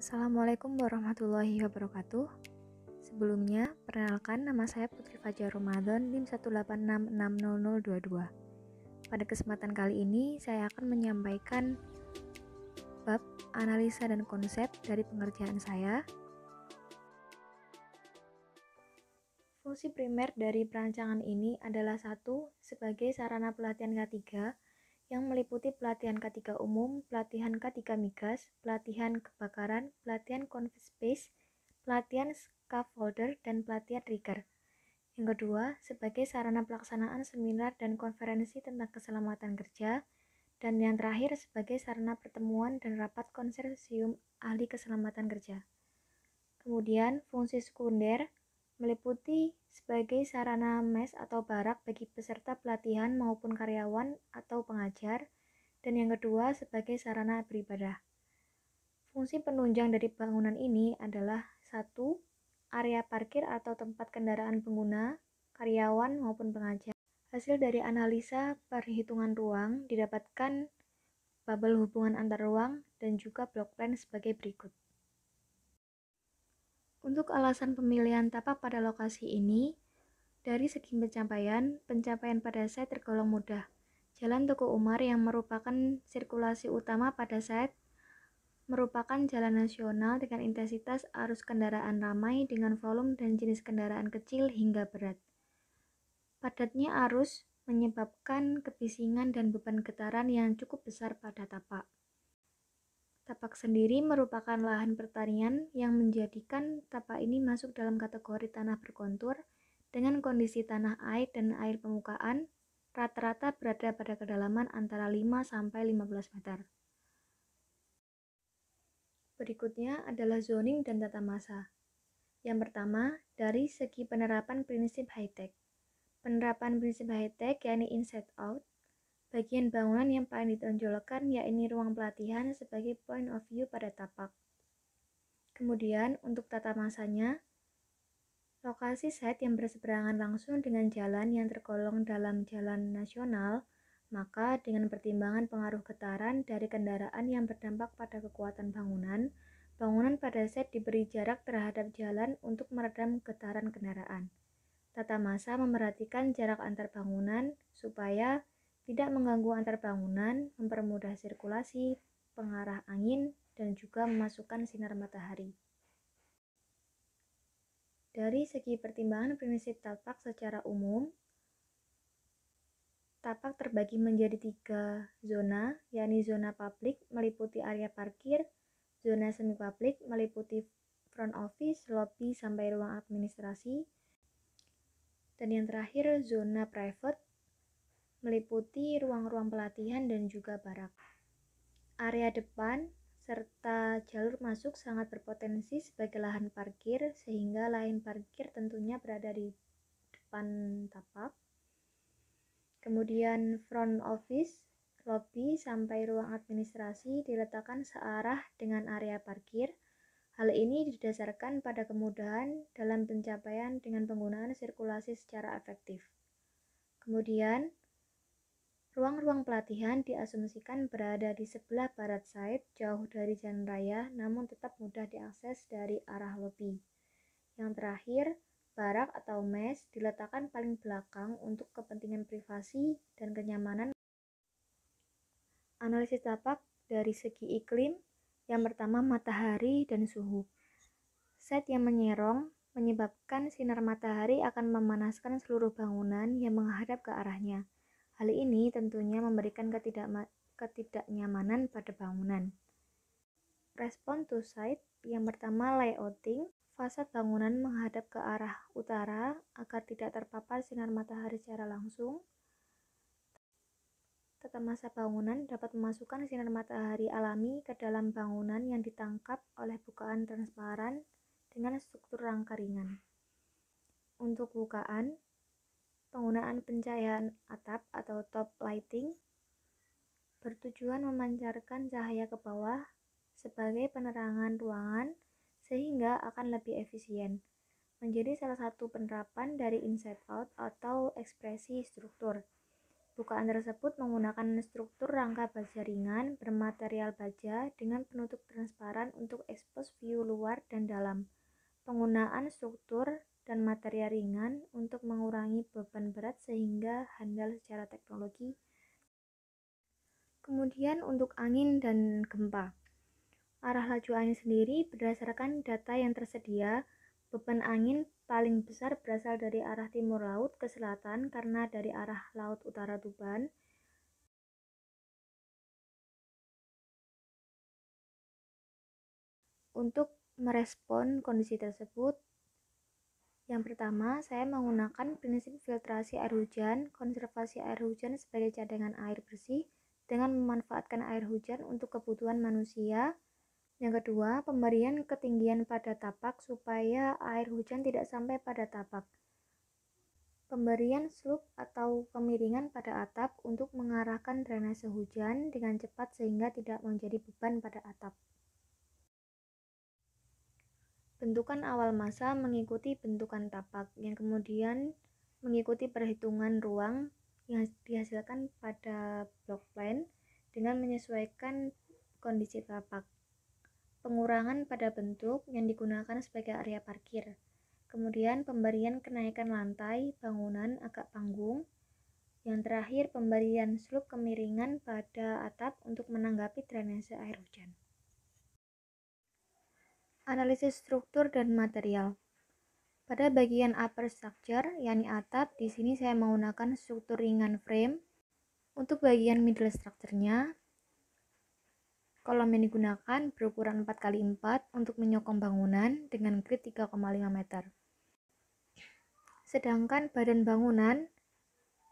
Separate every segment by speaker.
Speaker 1: Assalamualaikum warahmatullahi wabarakatuh. Sebelumnya, perkenalkan nama saya Putri Fajar Ramadan, NIM 186600022. Pada kesempatan kali ini, saya akan menyampaikan bab analisa dan konsep dari pengerjaan saya. Fungsi primer dari perancangan ini adalah satu, sebagai sarana pelatihan K3 yang meliputi pelatihan K3 umum, pelatihan K3 migas, pelatihan kebakaran, pelatihan conflict space, pelatihan scaffolder, dan pelatihan rigger. Yang kedua, sebagai sarana pelaksanaan seminar dan konferensi tentang keselamatan kerja. Dan yang terakhir, sebagai sarana pertemuan dan rapat konsorsium ahli keselamatan kerja. Kemudian, fungsi sekunder meliputi sebagai sarana mes atau barak bagi peserta pelatihan maupun karyawan atau pengajar, dan yang kedua sebagai sarana beribadah. Fungsi penunjang dari bangunan ini adalah 1. Area parkir atau tempat kendaraan pengguna, karyawan maupun pengajar. Hasil dari analisa perhitungan ruang didapatkan bubble hubungan antar ruang dan juga block plan sebagai berikut. Untuk alasan pemilihan tapak pada lokasi ini, dari segi pencapaian pada site tergolong mudah. Jalan Tuku Umar yang merupakan sirkulasi utama pada site merupakan jalan nasional dengan intensitas arus kendaraan ramai dengan volume dan jenis kendaraan kecil hingga berat. Padatnya arus menyebabkan kebisingan dan beban getaran yang cukup besar pada tapak. Tapak sendiri merupakan lahan pertanian yang menjadikan tapak ini masuk dalam kategori tanah berkontur dengan kondisi tanah air dan air permukaan rata-rata berada pada kedalaman antara 5-15 meter. Berikutnya adalah zoning dan tata masa. Yang pertama, dari segi penerapan prinsip high-tech. Penerapan prinsip high-tech yakni inside out. Bagian bangunan yang paling ditonjolkan yakni ruang pelatihan sebagai point of view pada tapak. Kemudian untuk tata masanya, lokasi site yang berseberangan langsung dengan jalan yang tergolong dalam jalan nasional, maka dengan pertimbangan pengaruh getaran dari kendaraan yang berdampak pada kekuatan bangunan, bangunan pada site diberi jarak terhadap jalan untuk meredam getaran kendaraan. Tata masa memerhatikan jarak antar bangunan supaya tidak mengganggu antar bangunan, mempermudah sirkulasi, pengarah angin, dan juga memasukkan sinar matahari. Dari segi pertimbangan prinsip tapak secara umum, tapak terbagi menjadi 3 zona, yakni zona publik meliputi area parkir, zona semi publik meliputi front office, lobby sampai ruang administrasi, dan yang terakhir zona private meliputi ruang-ruang pelatihan dan juga barak. Area depan serta jalur masuk sangat berpotensi sebagai lahan parkir, sehingga lahan parkir tentunya berada di depan tapak. Kemudian front office, lobby sampai ruang administrasi diletakkan searah dengan area parkir. Hal ini didasarkan pada kemudahan dalam pencapaian dengan penggunaan sirkulasi secara efektif. Kemudian, ruang-ruang pelatihan diasumsikan berada di sebelah barat site, jauh dari jalan raya, namun tetap mudah diakses dari arah lobby. Yang terakhir, barak atau mes diletakkan paling belakang untuk kepentingan privasi dan kenyamanan. Analisis tapak dari segi iklim, yang pertama matahari dan suhu. Site yang menyerong menyebabkan sinar matahari akan memanaskan seluruh bangunan yang menghadap ke arahnya. Hal ini tentunya memberikan ketidaknyamanan pada bangunan. Respon to site, yang pertama layouting, fasad bangunan menghadap ke arah utara agar tidak terpapar sinar matahari secara langsung. Tata masa bangunan dapat memasukkan sinar matahari alami ke dalam bangunan yang ditangkap oleh bukaan transparan dengan struktur rangka ringan. Untuk bukaan, penggunaan pencahayaan atap atau top lighting bertujuan memancarkan cahaya ke bawah sebagai penerangan ruangan sehingga akan lebih efisien. Menjadi salah satu penerapan dari inside out atau ekspresi struktur. Bukaan tersebut menggunakan struktur rangka baja ringan bermaterial baja dengan penutup transparan untuk expose view luar dan dalam. Penggunaan struktur dan material ringan untuk mengurangi beban berat sehingga handal secara teknologi. Kemudian untuk angin dan gempa. Arah laju angin sendiri berdasarkan data yang tersedia, beban angin paling besar berasal dari arah timur laut ke selatan karena dari arah laut utara Tuban. Untuk merespon kondisi tersebut, yang pertama, saya menggunakan prinsip filtrasi air hujan, konservasi air hujan sebagai cadangan air bersih dengan memanfaatkan air hujan untuk kebutuhan manusia. Yang kedua, pemberian ketinggian pada tapak supaya air hujan tidak sampai pada tapak. Pemberian slope atau kemiringan pada atap untuk mengarahkan drainase hujan dengan cepat sehingga tidak menjadi beban pada atap. Bentukan awal massa mengikuti bentukan tapak yang kemudian mengikuti perhitungan ruang yang dihasilkan pada block plan dengan menyesuaikan kondisi tapak. Pengurangan pada bentuk yang digunakan sebagai area parkir. Kemudian pemberian kenaikan lantai bangunan agak panggung. Yang terakhir pemberian slope kemiringan pada atap untuk menanggapi drainase air hujan. Analisis struktur dan material. Pada bagian upper structure, yakni atap, di sini saya menggunakan struktur ringan frame. Untuk bagian middle structure-nya, kolom yang digunakan berukuran 4x4 untuk menyokong bangunan dengan grid 3,5 meter. Sedangkan badan bangunan,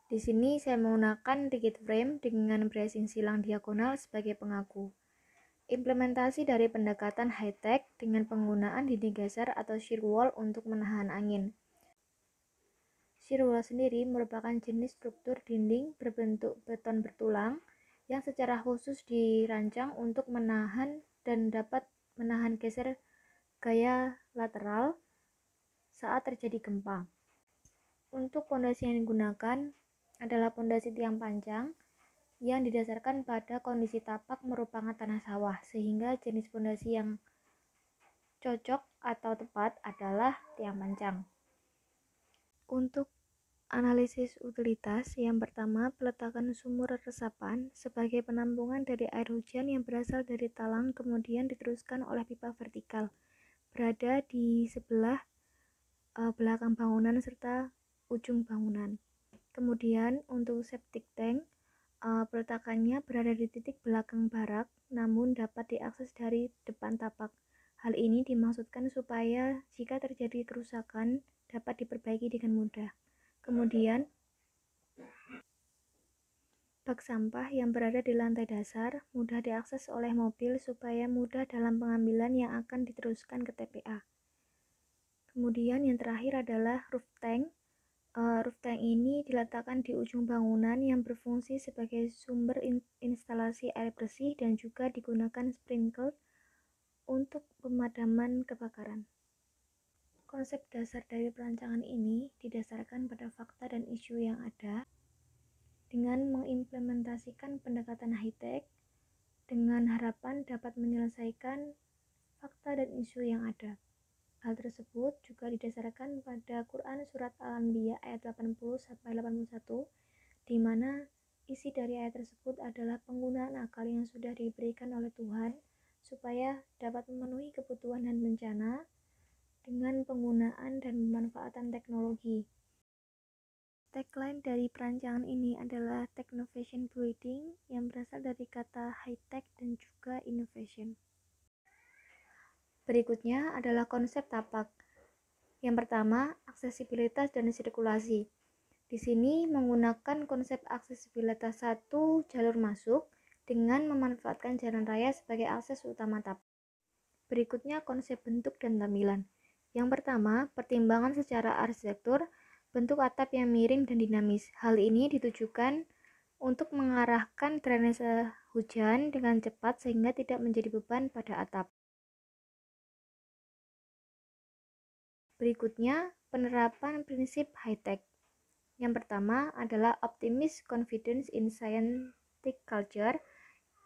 Speaker 1: di sini saya menggunakan rigid frame dengan bracing silang diagonal sebagai pengaku. Implementasi dari pendekatan high-tech dengan penggunaan dinding geser atau shear wall untuk menahan angin. Shear wall sendiri merupakan jenis struktur dinding berbentuk beton bertulang yang secara khusus dirancang untuk menahan dan dapat menahan geser gaya lateral saat terjadi gempa. Untuk pondasi yang digunakan adalah pondasi tiang panjang yang didasarkan pada kondisi tapak merupakan tanah sawah, sehingga jenis pondasi yang cocok atau tepat adalah tiang panjang. Untuk analisis utilitas, yang pertama peletakan sumur resapan sebagai penampungan dari air hujan yang berasal dari talang kemudian diteruskan oleh pipa vertikal berada di sebelah belakang bangunan serta ujung bangunan. Kemudian untuk septic tank, peletakannya berada di titik belakang barak namun dapat diakses dari depan tapak. Hal ini dimaksudkan supaya jika terjadi kerusakan dapat diperbaiki dengan mudah. Kemudian, bak sampah yang berada di lantai dasar mudah diakses oleh mobil supaya mudah dalam pengambilan yang akan diteruskan ke TPA. Kemudian yang terakhir adalah roof tank. Roof tank ini diletakkan di ujung bangunan yang berfungsi sebagai sumber instalasi air bersih dan juga digunakan sprinkler untuk pemadaman kebakaran. Konsep dasar dari perancangan ini didasarkan pada fakta dan isu yang ada dengan mengimplementasikan pendekatan high-tech dengan harapan dapat menyelesaikan fakta dan isu yang ada. Hal tersebut juga didasarkan pada Quran Surat Al-Anbiya ayat 80-81, di mana isi dari ayat tersebut adalah penggunaan akal yang sudah diberikan oleh Tuhan supaya dapat memenuhi kebutuhan dan bencana dengan penggunaan dan pemanfaatan teknologi. Tagline dari perancangan ini adalah Technovation Building yang berasal dari kata high-tech dan juga innovation. Berikutnya adalah konsep tapak. Yang pertama, aksesibilitas dan sirkulasi. Di sini menggunakan konsep aksesibilitas satu jalur masuk dengan memanfaatkan jalan raya sebagai akses utama tapak. Berikutnya konsep bentuk dan tampilan. Yang pertama, pertimbangan secara arsitektur, bentuk atap yang miring dan dinamis. Hal ini ditujukan untuk mengarahkan drainase hujan dengan cepat sehingga tidak menjadi beban pada atap. Berikutnya, penerapan prinsip high-tech. Yang pertama adalah optimistic confidence in scientific culture,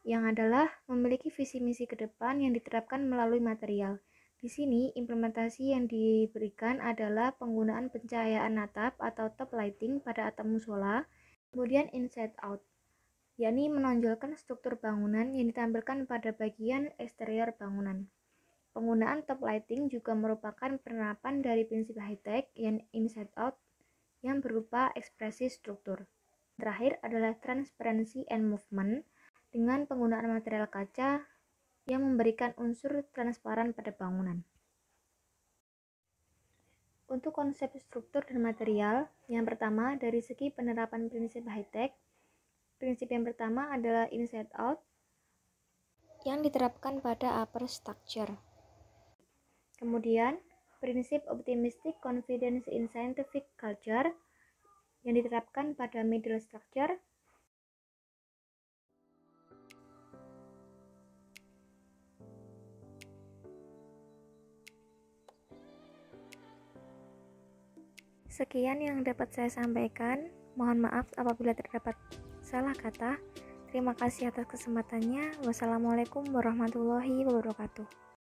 Speaker 1: yang adalah memiliki visi misi ke depan yang diterapkan melalui material. Di sini, implementasi yang diberikan adalah penggunaan pencahayaan natap atau top lighting pada atap musola, kemudian inside out, yakni menonjolkan struktur bangunan yang ditampilkan pada bagian eksterior bangunan. Penggunaan top lighting juga merupakan penerapan dari prinsip high-tech yang inside out yang berupa ekspresi struktur. Terakhir adalah transparency and movement dengan penggunaan material kaca yang memberikan unsur transparan pada bangunan. Untuk konsep struktur dan material, yang pertama dari segi penerapan prinsip high-tech, prinsip yang pertama adalah inside out yang diterapkan pada upper structure. Kemudian, prinsip optimistic confidence in scientific culture yang diterapkan pada middle structure. Sekian yang dapat saya sampaikan. Mohon maaf apabila terdapat salah kata. Terima kasih atas kesempatannya. Wassalamualaikum warahmatullahi wabarakatuh.